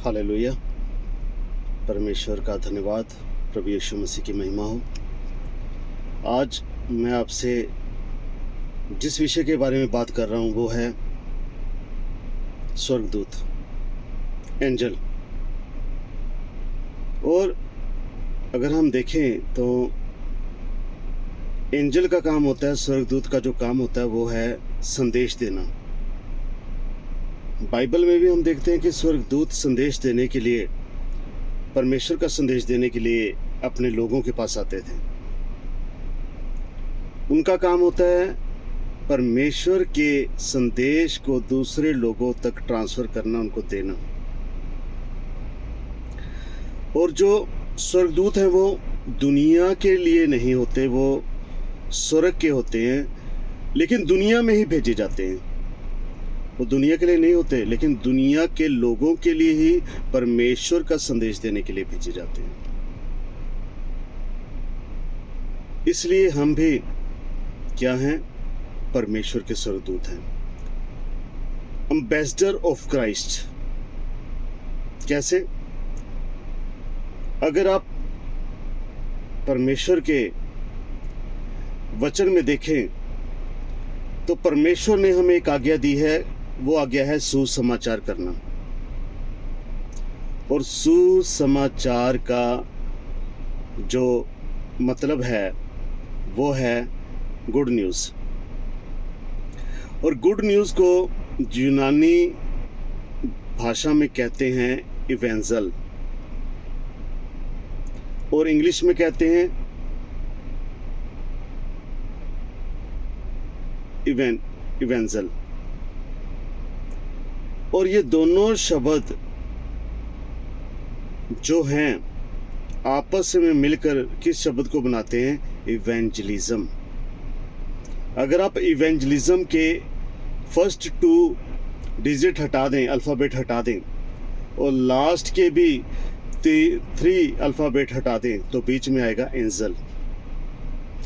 Hallelujah. परमेश्वर का धन्यवाद। प्रभु यीशु मसीह की महिमा हो। आज मैं आपसे जिस विषय के बारे में बात कर रहा हूँ वो है स्वर्गदूत, एंजल। और अगर हम देखें तो एंजल का काम होता है, स्वर्गदूत का जो काम होता है वो है संदेश देना। बाइबल में भी हम देखते हैं कि स्वर्गदूत संदेश देने के लिए, परमेश्वर का संदेश देने के लिए अपने लोगों के पास आते थे। उनका काम होता है परमेश्वर के संदेश को दूसरे लोगों तक ट्रांसफर करना, उनको देना। और जो स्वर्गदूत हैं वो दुनिया के लिए नहीं होते, वो स्वर्ग के होते हैं, लेकिन दुनिया में ही भेजे जाते हैं। वो दुनिया के लिए नहीं होते, लेकिन दुनिया के लोगों के लिए ही परमेश्वर का संदेश देने के लिए भेजे जाते हैं। इसलिए हम भी क्या हैं? परमेश्वर के स्वर्गदूत हैं, एम्बेसडर ऑफ क्राइस्ट। कैसे? अगर आप परमेश्वर के वचन में देखें तो परमेश्वर ने हमें एक आज्ञा दी है, वो आज्ञा है सुसमाचार करना। और सुसमाचार का जो मतलब है वो है गुड न्यूज़। और गुड न्यूज़ को यूनानी भाषा में कहते हैं इवेंजल, और इंग्लिश में कहते हैं इवेंजल। और ये दोनों शब्द जो हैं आपस में मिलकर किस शब्द को बनाते हैं? इवेंजलिज्म। अगर आप इवेंजलिज्म के फर्स्ट 2 डिजिट हटा दें, अल्फ़ाबेट हटा दें, और लास्ट के भी 3 अल्फ़ाबेट हटा दें, तो बीच में आएगा एंजल।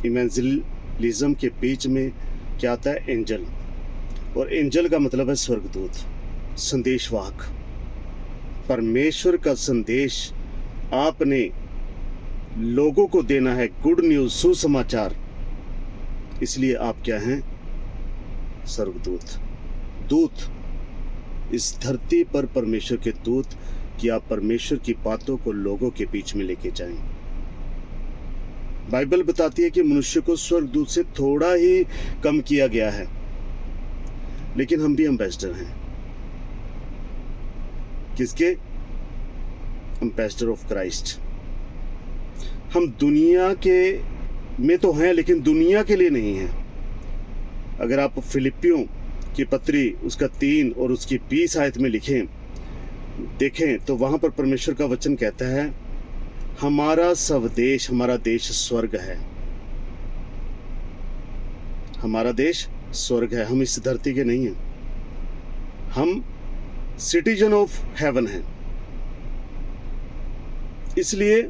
इवेंजलिज्म के बीच में क्या आता है? एंजल। और एंजल का मतलब है स्वर्गदूत, संदेशवाहक। परमेश्वर का संदेश आपने लोगों को देना है, गुड न्यूज़, सुसमाचार। इसलिए आप क्या हैं? स्वर्गदूत, दूत। इस धरती पर परमेश्वर के दूत, कि आप परमेश्वर की बातों को लोगों के बीच में लेके जाएं। बाइबल बताती है कि मनुष्य को स्वर्गदूत से थोड़ा ही कम किया गया है, लेकिन हम भी एम्बेसडर हैं। किसके? Ambassador of Christ. हम दुनिया के में तो हैं, लेकिन दुनिया के लिए नहीं हैं। अगर आप फिलिपियों की पत्री उसका 3 और उसकी 20 आयत में देखें तो वहां पर परमेश्वर का वचन कहता है, हमारा स्वदेश, हमारा देश स्वर्ग है। हमारा देश स्वर्ग है। हम इस धरती के नहीं हैं, हम सिटीजन ऑफ हेवन हैं। इसलिए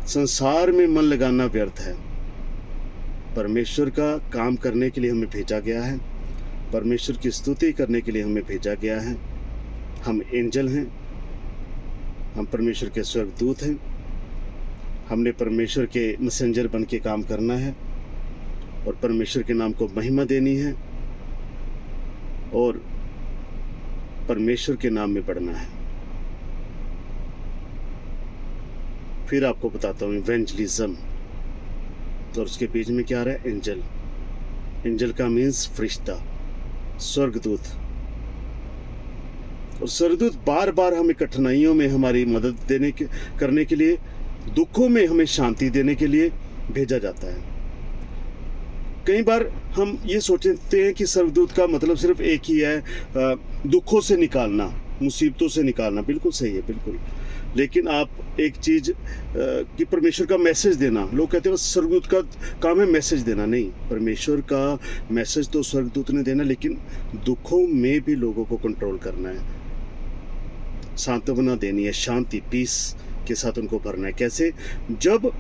संसार में मन लगाना व्यर्थ है। परमेश्वर का काम करने के लिए हमें भेजा गया है, परमेश्वर की स्तुति करने के लिए हमें भेजा गया है। हम एंजल हैं, हम परमेश्वर के स्वर्गदूत हैं। हमने परमेश्वर के मैसेंजर बन के काम करना है, और परमेश्वर के नाम को महिमा देनी है, और परमेश्वर के नाम में बढ़ना है। फिर आपको बताता हूँ इवेंजलिज्म, तो उसके बीच में क्या आ रहा है? एंजल। एंजल का मीन्स फरिश्ता, स्वर्गदूत। और स्वर्गदूत बार बार हमें कठिनाइयों में हमारी मदद करने के लिए, दुखों में हमें शांति देने के लिए भेजा जाता है। कई बार हम ये सोचते हैं कि स्वर्गदूत का मतलब सिर्फ एक ही है, दुखों से निकालना, मुसीबतों से निकालना। बिल्कुल सही है, बिल्कुल। लेकिन आप एक चीज़ कि परमेश्वर का मैसेज देना, लोग कहते हैं बस स्वर्गदूत का काम है मैसेज देना। नहीं, परमेश्वर का मैसेज तो स्वर्गदूत ने देना, लेकिन दुखों में भी लोगों को कंट्रोल करना है, सांत्वना देनी है, शांति, पीस के साथ उनको भरना है। कैसे? जब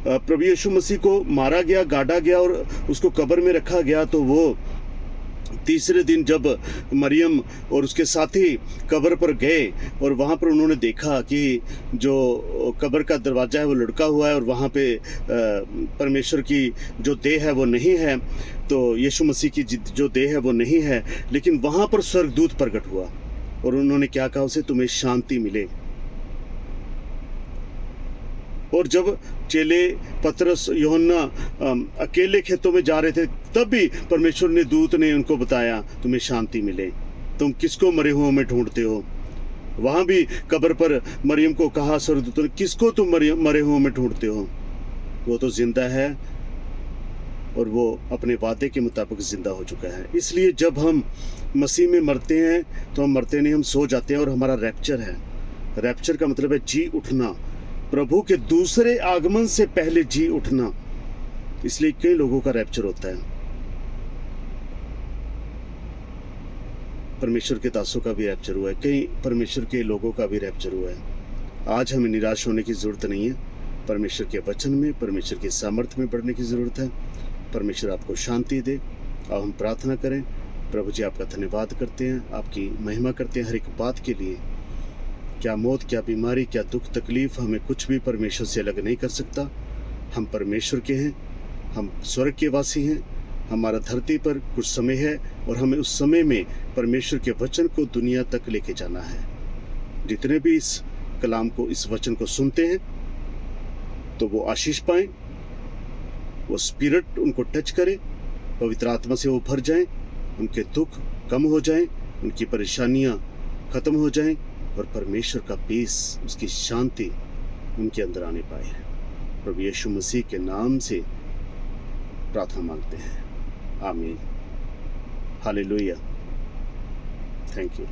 प्रभु यीशु मसीह को मारा गया, गाड़ा गया और उसको कब्र में रखा गया, तो वो तीसरे दिन जब मरियम और उसके साथी कब्र पर गए और वहाँ पर उन्होंने देखा कि जो कब्र का दरवाज़ा है वो लुढ़का हुआ है और वहाँ पे परमेश्वर की जो देह है वो नहीं है, तो यीशु मसीह की जो देह है वो नहीं है, लेकिन वहाँ पर स्वर्गदूत प्रकट हुआ और उन्होंने क्या कहा उसे, तुम्हें शांति मिले। और जब चेले पतरस यूहन्ना अकेले खेतों में जा रहे थे, तब भी परमेश्वर ने दूत ने उनको बताया तुम्हें शांति मिले, तुम किसको मरे हुओं में ढूंढते हो। वहाँ भी कब्र पर मरियम को कहा स्वर्गदूत ने, किसको तुम मरे हुओं में ढूंढते हो, वो तो जिंदा है और वो अपने वादे के मुताबिक जिंदा हो चुका है। इसलिए जब हम मसीह में मरते हैं तो हम मरते नहीं, हम सो जाते हैं और हमारा रैप्चर है। रैप्चर का मतलब है जी उठना, प्रभु के दूसरे आगमन से पहले जी उठना। इसलिए कई लोगों का रैप्चर होता है। परमेश्वर के दासों का भी रैप्चर हुआ है, कई परमेश्वर के लोगों का भी रैप्चर हुआ है। आज हमें निराश होने की ज़रूरत नहीं है, परमेश्वर के वचन में, परमेश्वर के सामर्थ्य में बढ़ने की ज़रूरत है। परमेश्वर आपको शांति दे। अब हम प्रार्थना करें। प्रभु जी, आपका धन्यवाद करते हैं, आपकी महिमा करते हैं हर एक बात के लिए। क्या मौत, क्या बीमारी, क्या दुख तकलीफ, हमें कुछ भी परमेश्वर से अलग नहीं कर सकता। हम परमेश्वर के हैं, हम स्वर्ग के वासी हैं। हमारा धरती पर कुछ समय है और हमें उस समय में परमेश्वर के वचन को दुनिया तक लेके जाना है। जितने भी इस कलाम को, इस वचन को सुनते हैं, तो वो आशीष पाएं, वो स्पिरिट उनको टच करे, पवित्र आत्मा से वो भर जाएं, उनके दुख कम हो जाएं, उनकी परेशानियां खत्म हो जाएं और परमेश्वर का पीस, उसकी शांति उनके अंदर आने पाए। प्रभु यीशु मसीह के नाम से प्रार्थना मांगते हैं, आमीन। हालेलुया। Thank you.